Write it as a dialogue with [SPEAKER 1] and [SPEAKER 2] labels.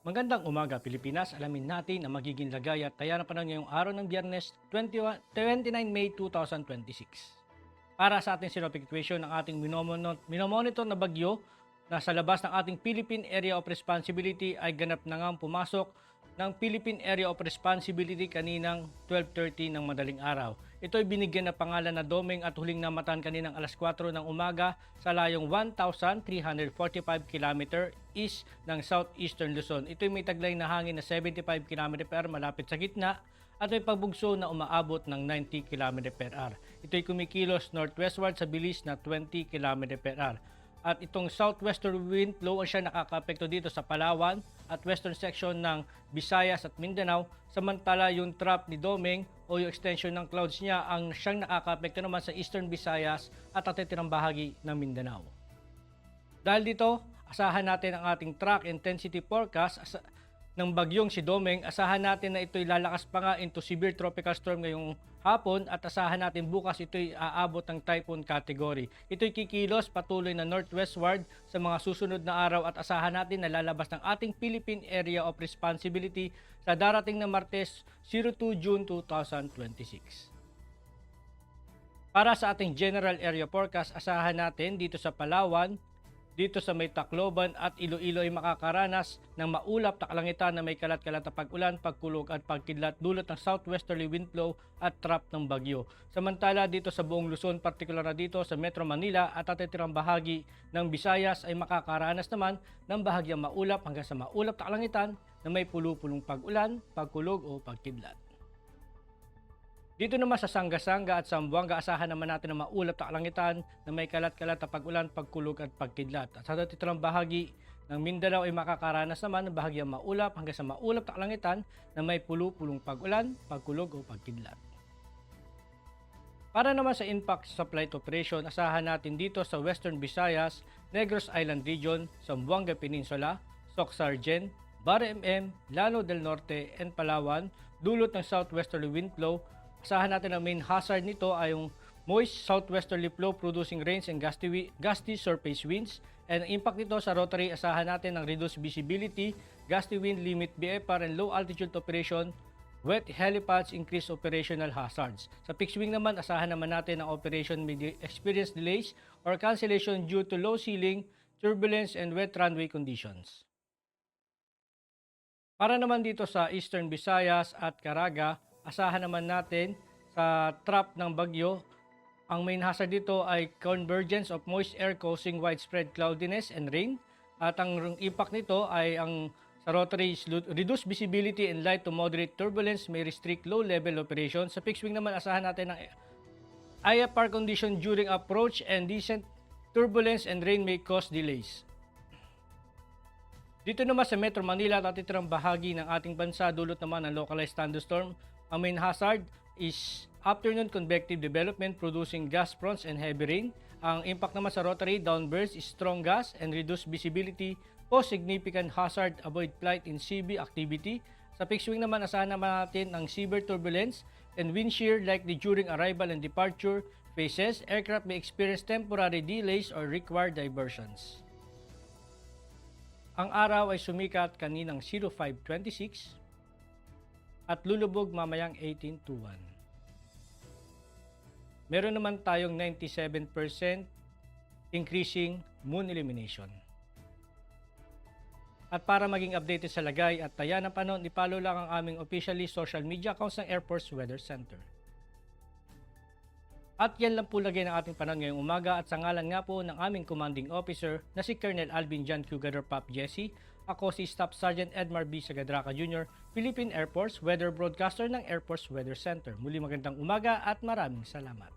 [SPEAKER 1] Magandang umaga Pilipinas, alamin natin ang magiging lagay at taya ng panahon ngayong araw ng Biyernes 29 May 2026. Para sa ating synoptic equation ng ating minomonitor na bagyo na sa labas ng ating Philippine Area of Responsibility ay ganap na ngang pumasok ng Philippine Area of Responsibility kaninang 12:30 ng madaling araw. Ito ay binigyan na pangalan na Domeng at huling namatan kaninang alas 4 ng umaga sa layong 1,345 km east ng southeastern Luzon. Ito ay may taglay na hangin na 75 km/h malapit sa gitna at may pagbugso na umaabot ng 90 km/h. Ito ay kumikilos northwestward sa bilis na 20 km/h. At itong southwestern wind flow ang siya nakakaapekto dito sa Palawan at western section ng Visayas at Mindanao, samantala yung trap ni Domeng o yung extension ng clouds niya ang siyang nakakaapekto naman sa eastern Visayas at natitirang bahagi ng Mindanao. Dahil dito, asahan natin ang ating track intensity forecast ng bagyong si Domeng. Asahan natin na ito'y lalakas pa nga into severe tropical storm ngayong hapon at asahan natin bukas ito'y aabot ng typhoon category. Ito'y kikilos patuloy na northwestward sa mga susunod na araw at asahan natin na lalabas ng ating Philippine Area of Responsibility sa darating na Martes 02 June 2026. Para sa ating general area forecast, asahan natin dito sa Palawan, dito sa may Tacloban at Iloilo ay makakaranas ng maulap na kalangitan na may kalat-kalat na pag-ulan, pagkulog at pagkidlat dulot ng southwesterly wind flow at trap ng bagyo. Samantala dito sa buong Luzon, partikular na dito sa Metro Manila at natitirang bahagi ng Visayas ay makakaranas naman ng bahagyang maulap hanggang sa maulap na kalangitan na may pulu-pulong pag-ulan, pagkulog o pagkidlat. Dito naman sa Sanga-Sanga at Zamboanga, asahan naman natin na maulap na kalangitan na may kalat-kalat na pag-ulan, pagkulog at pagkidlat. At sa natitirang bahagi ng Mindanao ay makakaranas naman ng bahagyang maulap hanggang sa maulap na kalangitan na may pulu-pulong pag-ulan, pagkulog o pagkidlat. Para naman sa impact sa flight operation, asahan natin dito sa Western Visayas, Negros Island Region, Zamboanga Peninsula, Soc-Sargen, Bara-MM, Llano del Norte, and Palawan, dulot ng southwesterly wind flow. Asahan natin ang main hazard nito ay yung moist southwesterly flow producing rains and gusty surface winds. And ang impact nito sa rotary, asahan natin ng reduced visibility, gusty wind limit BFR and low altitude operation, wet helipads, increased operational hazards. Sa fixed wing naman, asahan naman natin ang operation may experience delays or cancellation due to low ceiling, turbulence, and wet runway conditions. Para naman dito sa Eastern Visayas at Caraga, asahan naman natin sa trap ng bagyo, ang main hazard dito ay convergence of moist air causing widespread cloudiness and rain. At ang impact nito ay ang sa rotary reduced visibility and light to moderate turbulence may restrict low level operation. Sa fixed wing naman, asahan natin ang IFR condition during approach and descent, turbulence and rain may cause delays. Dito naman sa Metro Manila, natitirang bahagi ng ating bansa, dulot naman ng localized thunderstorm. Ang main hazard is afternoon convective development producing gas fronts and heavy rain. Ang impact naman sa rotary, downbursts, strong gas and reduced visibility pose significant hazard, avoid flight in CB activity. Sa fixed wing naman, asahan naman natin ang severe turbulence and wind shear likely during arrival and departure phases. Aircraft may experience temporary delays or require diversions. Ang araw ay sumikat kaninang 05:26 at lulubog mamayang 18:01. Meron naman tayong 97% increasing moon illumination. At para maging updated sa lagay at taya ng panahon, ipollow lang ang aming officially social media accounts ng Air Force Weather Center. At yan lang po lagay ng ating panahon ngayong umaga at sa ngalan nga po ng aming commanding officer na si Colonel Alvin John Q. Pop Jesse, ako si Staff Sergeant Edmar B. Sagadraca Jr., Philippine Air Force Weather Broadcaster ng Air Force Weather Center. Muli magandang umaga at maraming salamat.